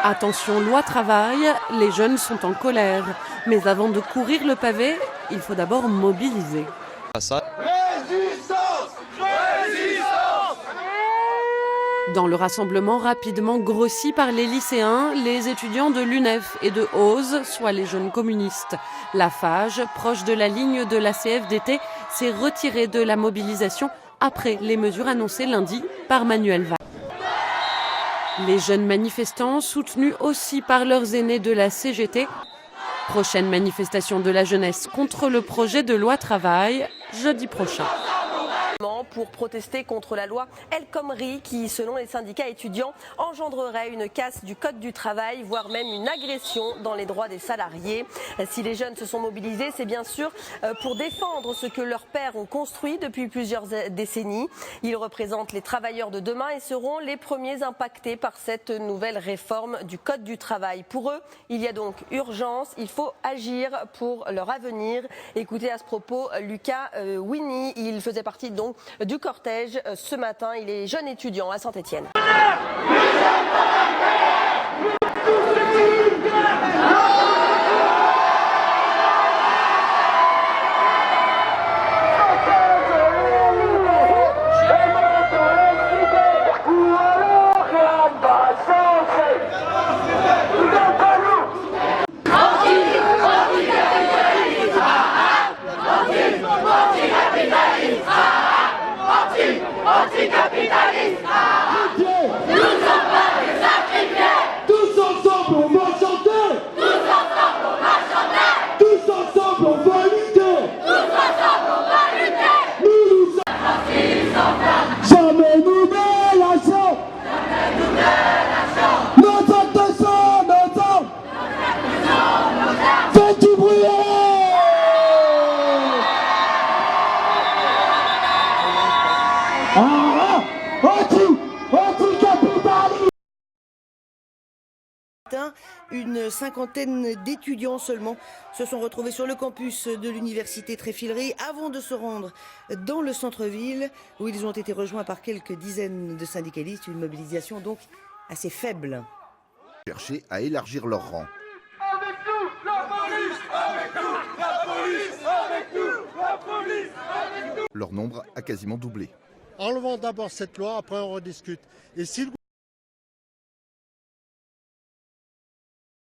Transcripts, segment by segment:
Attention, loi travail, les jeunes sont en colère. Mais avant de courir le pavé, il faut d'abord mobiliser. Résistance ! Résistance ! Dans le rassemblement rapidement grossi par les lycéens, les étudiants de l'UNEF et de OSE, soit les jeunes communistes. La FAGE, proche de la ligne de la CFDT, s'est retirée de la mobilisation après les mesures annoncées lundi par Manuel Valls. Les jeunes manifestants, soutenus aussi par leurs aînés de la CGT. Prochaine manifestation de la jeunesse contre le projet de loi travail, jeudi prochain. Pour protester contre la loi El Khomri qui, selon les syndicats étudiants, engendrerait une casse du code du travail, voire même une agression dans les droits des salariés. Si les jeunes se sont mobilisés, c'est bien sûr pour défendre ce que leurs pères ont construit depuis plusieurs décennies. Ils représentent les travailleurs de demain et seront les premiers impactés par cette nouvelle réforme du code du travail. Pour eux, il y a donc urgence, il faut agir pour leur avenir. Écoutez à ce propos Lucas Winnie, il faisait partie donc du cortège ce matin. Il est jeune étudiant à Saint-Étienne. Anticapitaliste, nous sommes pas des sacrifiés. Tous ensemble on va chanter. Tous ensemble on va chanter. Tous ensemble on va lutter. Tous ensemble on va lutter. Nous sommes jamais nous lâchons. Jamais nous lâchons. Nos actes sont nos armes. Faites du bruit. Une cinquantaine d'étudiants seulement se sont retrouvés sur le campus de l'université Tréfilerie avant de se rendre dans le centre-ville où ils ont été rejoints par quelques dizaines de syndicalistes, une mobilisation donc assez faible. Chercher à élargir leur rang. Avec nous, la police. Avec nous, la police. Avec nous, la police. Avec nous. Leur nombre a quasiment doublé. Enlevons d'abord cette loi, après on rediscute. Et si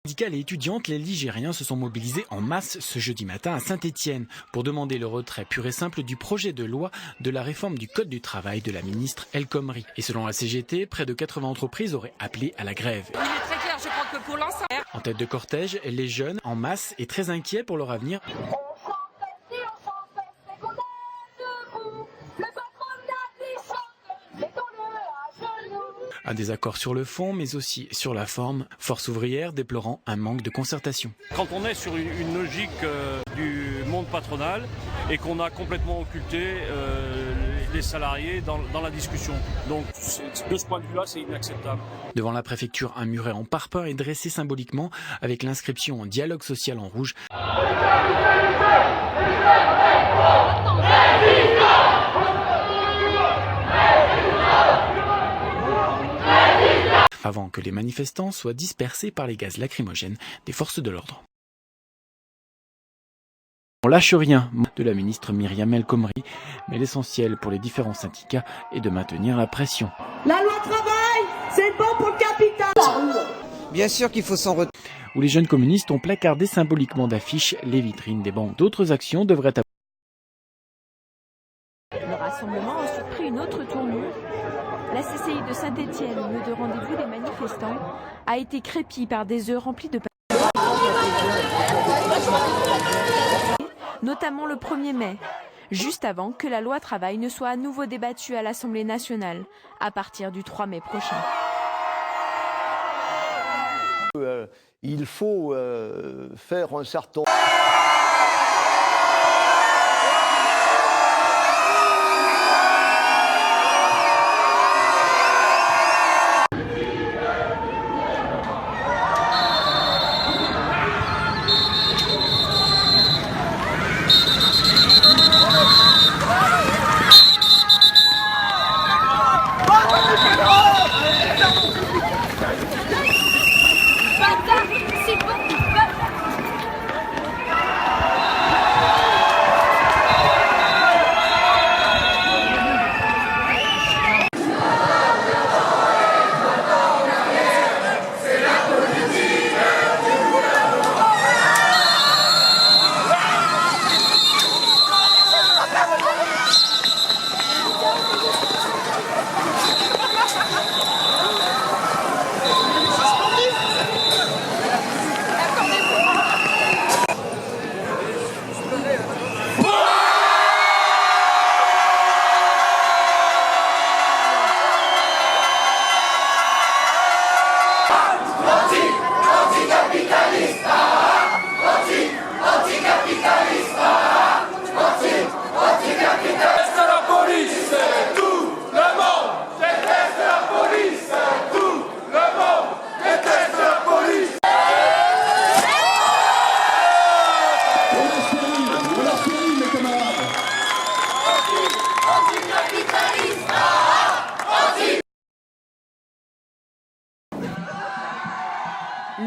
Syndicales et étudiantes, les Ligériens se sont mobilisés en masse ce jeudi matin à Saint-Étienne pour demander le retrait pur et simple du projet de loi de la réforme du Code du travail de la ministre El Khomri. Et selon la CGT, près de 80 entreprises auraient appelé à la grève. Il est très clair, je crois que pour l'ensemble. En tête de cortège, les jeunes en masse et très inquiets pour leur avenir. Un désaccord sur le fond, mais aussi sur la forme. Force ouvrière déplorant un manque de concertation. Quand on est sur une logique du monde patronal et qu'on a complètement occulté les salariés dans la discussion. Donc de ce point de vue-là, c'est inacceptable. Devant la préfecture, un muret en parpaing est dressé symboliquement avec l'inscription en dialogue social en rouge. Avant que les manifestants soient dispersés par les gaz lacrymogènes des forces de l'ordre. On lâche rien de la ministre Myriam El Khomri, mais l'essentiel pour les différents syndicats est de maintenir la pression. La loi travail, c'est bon pour le capital. Bien sûr qu'il faut s'en retirer. Où les jeunes communistes ont placardé symboliquement d'affiches les vitrines des banques. D'autres actions devraient avoir. Le rassemblement a ensuite pris une autre tournure. La CCI de Saint-Étienne, lieu de rendez-vous des manifestants, a été crépie par des œufs remplis de papier, notamment le 1er mai, juste avant que la loi travail ne soit à nouveau débattue à l'Assemblée nationale, à partir du 3 mai prochain. Il faut faire un certain...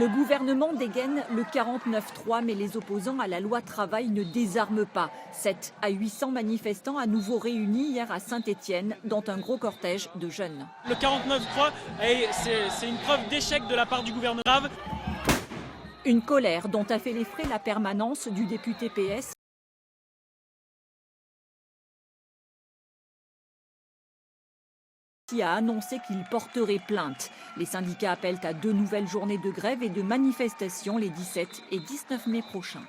Le gouvernement dégaine le 49-3, mais les opposants à la loi travail ne désarment pas. 7 à 800 manifestants à nouveau réunis hier à Saint-Étienne, dont un gros cortège de jeunes. Le 49-3, c'est une preuve d'échec de la part du gouvernement. Une colère dont a fait les frais la permanence du député PS. Qui a annoncé qu'il porterait plainte. Les syndicats appellent à 2 nouvelles journées de grève et de manifestations les 17 et 19 mai prochains.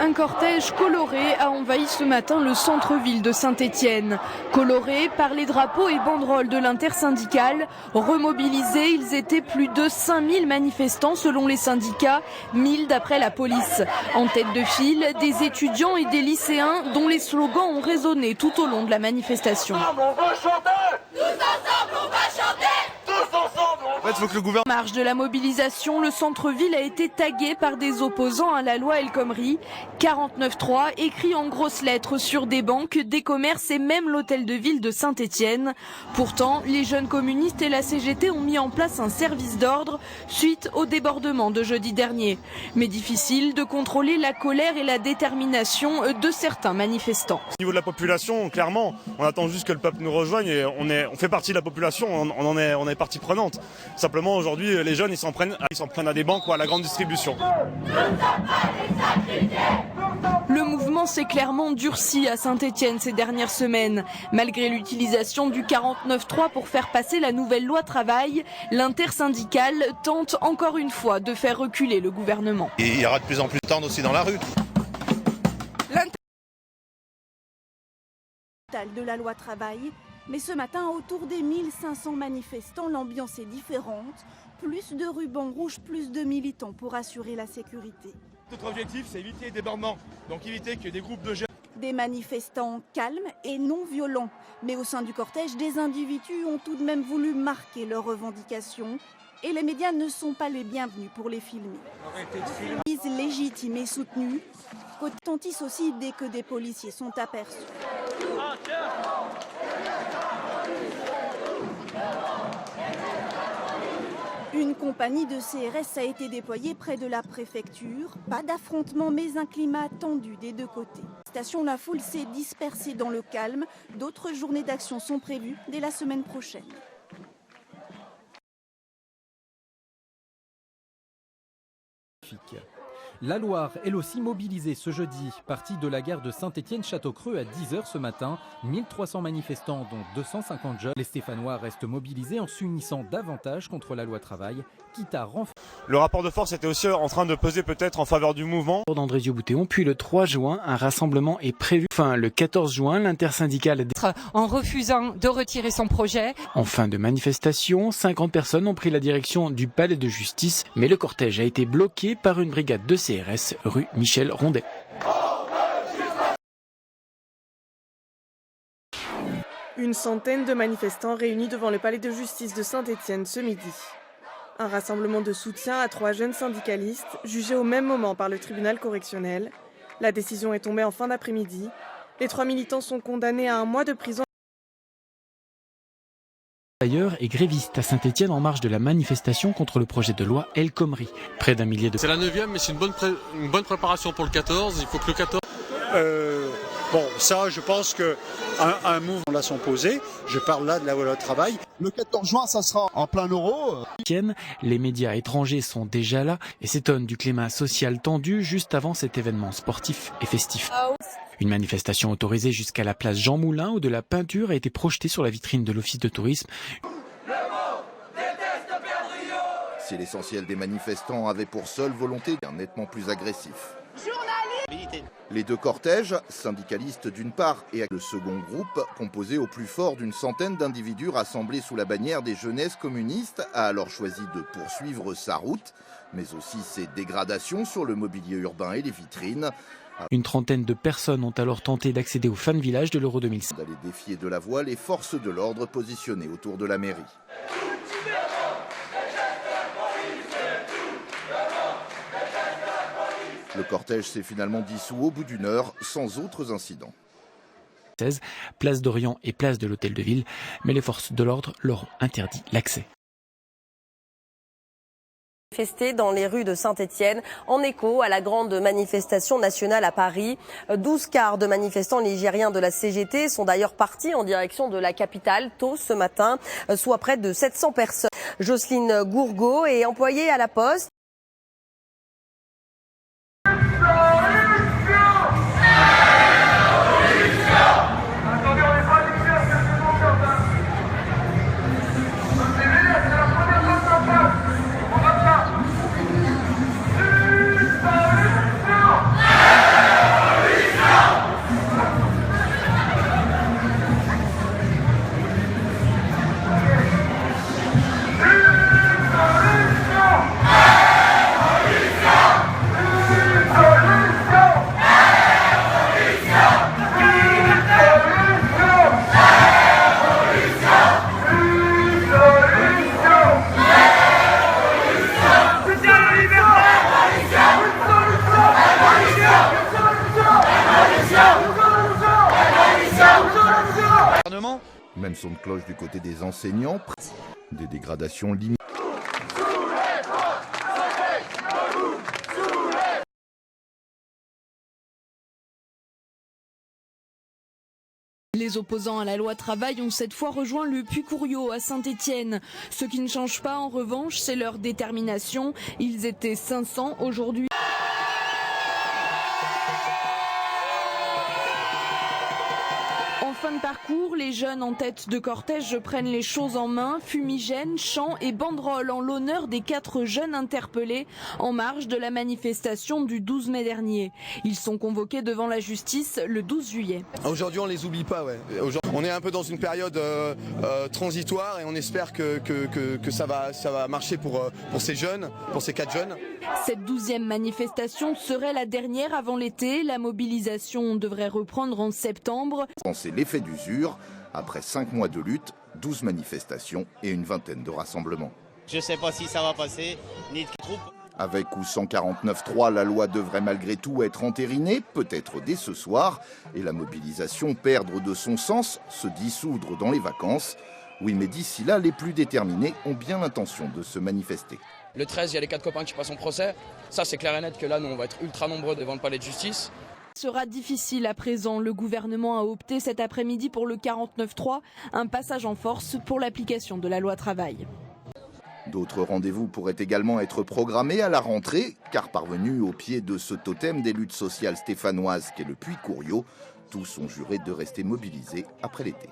Un cortège coloré a envahi ce matin le centre-ville de Saint-Étienne. Coloré par les drapeaux et banderoles de l'intersyndicale, remobilisés, ils étaient plus de 5000 manifestants selon les syndicats, 1000 d'après la police. En tête de file, des étudiants et des lycéens dont les slogans ont résonné tout au long de la manifestation. On va chanter ! Tous ensemble, on va chanter ! Tous ensemble, on va... En fait, En marge de la mobilisation, le centre-ville a été tagué par des opposants à la loi El Khomri. 49.3 écrit en grosses lettres sur des banques, des commerces et même l'hôtel de ville de Saint-Étienne. Pourtant, les jeunes communistes et la CGT ont mis en place un service d'ordre suite au débordement de jeudi dernier. Mais difficile de contrôler la colère et la détermination de certains manifestants. Au niveau de la population, clairement, on attend juste que le peuple nous rejoigne et on fait partie de la population, on est partie prenante. Simplement aujourd'hui, les jeunes ils s'en prennent à des banques ou à la grande distribution. Le mouvement s'est clairement durci à Saint-Étienne ces dernières semaines. Malgré l'utilisation du 49.3 pour faire passer la nouvelle loi travail, l'intersyndicale tente encore une fois de faire reculer le gouvernement. Et il y aura de plus en plus de temps aussi dans la rue. De la loi travail, mais ce matin, autour des 1500 manifestants, l'ambiance est différente. Plus de rubans rouges, plus de militants pour assurer la sécurité. Notre objectif, c'est éviter les débordements, donc éviter que des groupes de jeunes... Des manifestants calmes et non violents. Mais au sein du cortège, des individus ont tout de même voulu marquer leurs revendications. Et les médias ne sont pas les bienvenus pour les filmer. Légitime et soutenue, retentissent aussi dès que des policiers sont aperçus. Une compagnie de CRS a été déployée près de la préfecture. Pas d'affrontement, mais un climat tendu des deux côtés. La foule s'est dispersée dans le calme. D'autres journées d'action sont prévues dès la semaine prochaine. La Loire, elle aussi mobilisée ce jeudi. Partie de la gare de Saint-Étienne-Château-Creux à 10h ce matin. 1300 manifestants, dont 250 jeunes. Les Stéphanois restent mobilisés en s'unissant davantage contre la loi travail, quitte à renforcer. Le rapport de force était aussi en train de peser peut-être en faveur du mouvement. D'Andrézieux-Boutéon, puis le 3 juin, un rassemblement est prévu. Enfin, le 14 juin, l'intersyndicale en refusant de retirer son projet. En fin de manifestation, 50 personnes ont pris la direction du palais de justice, mais le cortège a été bloqué par une brigade de CRS rue Michel Rondet. Une centaine de manifestants réunis devant le palais de justice de Saint-Étienne ce midi. Un rassemblement de soutien à 3 jeunes syndicalistes jugés au même moment par le tribunal correctionnel. La décision est tombée en fin d'après-midi. Les 3 militants sont condamnés à 1 mois de prison. D'ailleurs, et gréviste à Saint-Étienne en marge de la manifestation contre le projet de loi El Khomri. Près d'1 millier de... C'est la 9e, mais c'est une bonne préparation pour le 14. Il faut que le 14... Bon, ça, je pense qu'un mouvement là sont posés. Je parle là de la loi travail. Le 14 juin, ça sera en plein euro. Les médias étrangers sont déjà là et s'étonnent du climat social tendu juste avant cet événement sportif et festif. Une manifestation autorisée jusqu'à la place Jean Moulin où de la peinture a été projetée sur la vitrine de l'office de tourisme. Si l'essentiel des manifestants avait pour seule volonté d'un nettement plus agressif. Les 2 cortèges, syndicalistes d'une part et le second groupe, composé au plus fort d'une centaine d'individus rassemblés sous la bannière des jeunesses communistes, a alors choisi de poursuivre sa route, mais aussi ses dégradations sur le mobilier urbain et les vitrines. Une trentaine de personnes ont alors tenté d'accéder au fan village de l'Euro 2005. D'aller défier de la voie les forces de l'ordre positionnées autour de la mairie. Le cortège s'est finalement dissous au bout d'1 heure, sans autres incidents. place d'Orient et place de l'Hôtel de Ville, mais les forces de l'ordre leur ont interdit l'accès. Dans les rues de Saint-Étienne, en écho à la grande manifestation nationale à Paris. 12 quarts de manifestants nigériens de la CGT sont d'ailleurs partis en direction de la capitale tôt ce matin, soit près de 700 personnes. Jocelyne Gourgaud est employée à la Poste. Même son de cloche du côté des enseignants, des dégradations limitées. Les opposants à la loi travail ont cette fois rejoint le Puy-Couriot à Saint-Étienne. Ce qui ne change pas en revanche, c'est leur détermination. Ils étaient 500 aujourd'hui. En fin de parcours, les jeunes en tête de cortège prennent les choses en main, fumigènes, chants et banderoles en l'honneur des 4 jeunes interpellés en marge de la manifestation du 12 mai dernier. Ils sont convoqués devant la justice le 12 juillet. Aujourd'hui, on les oublie pas. Ouais. On est un peu dans une période transitoire et on espère que ça va marcher pour ces jeunes, pour ces 4 jeunes. Cette 12e manifestation serait la dernière avant l'été. La mobilisation devrait reprendre en septembre. C'est l'effet d'usure. Après 5 mois de lutte, 12 manifestations et une vingtaine de rassemblements. Je ne sais pas si ça va passer, ni de troupes. Avec ou sans 49.3, la loi devrait malgré tout être entérinée, peut-être dès ce soir, et la mobilisation perdre de son sens, se dissoudre dans les vacances. Oui, mais d'ici là, les plus déterminés ont bien l'intention de se manifester. Le 13, il y a les 4 copains qui passent en procès. Ça, c'est clair et net que là, nous, on va être ultra nombreux devant le palais de justice. Sera difficile à présent. Le gouvernement a opté cet après-midi pour le 49.3, un passage en force pour l'application de la loi travail. D'autres rendez-vous pourraient également être programmés à la rentrée, car parvenus au pied de ce totem des luttes sociales stéphanoises qu'est le Puy-Couriot, tous ont juré de rester mobilisés après l'été.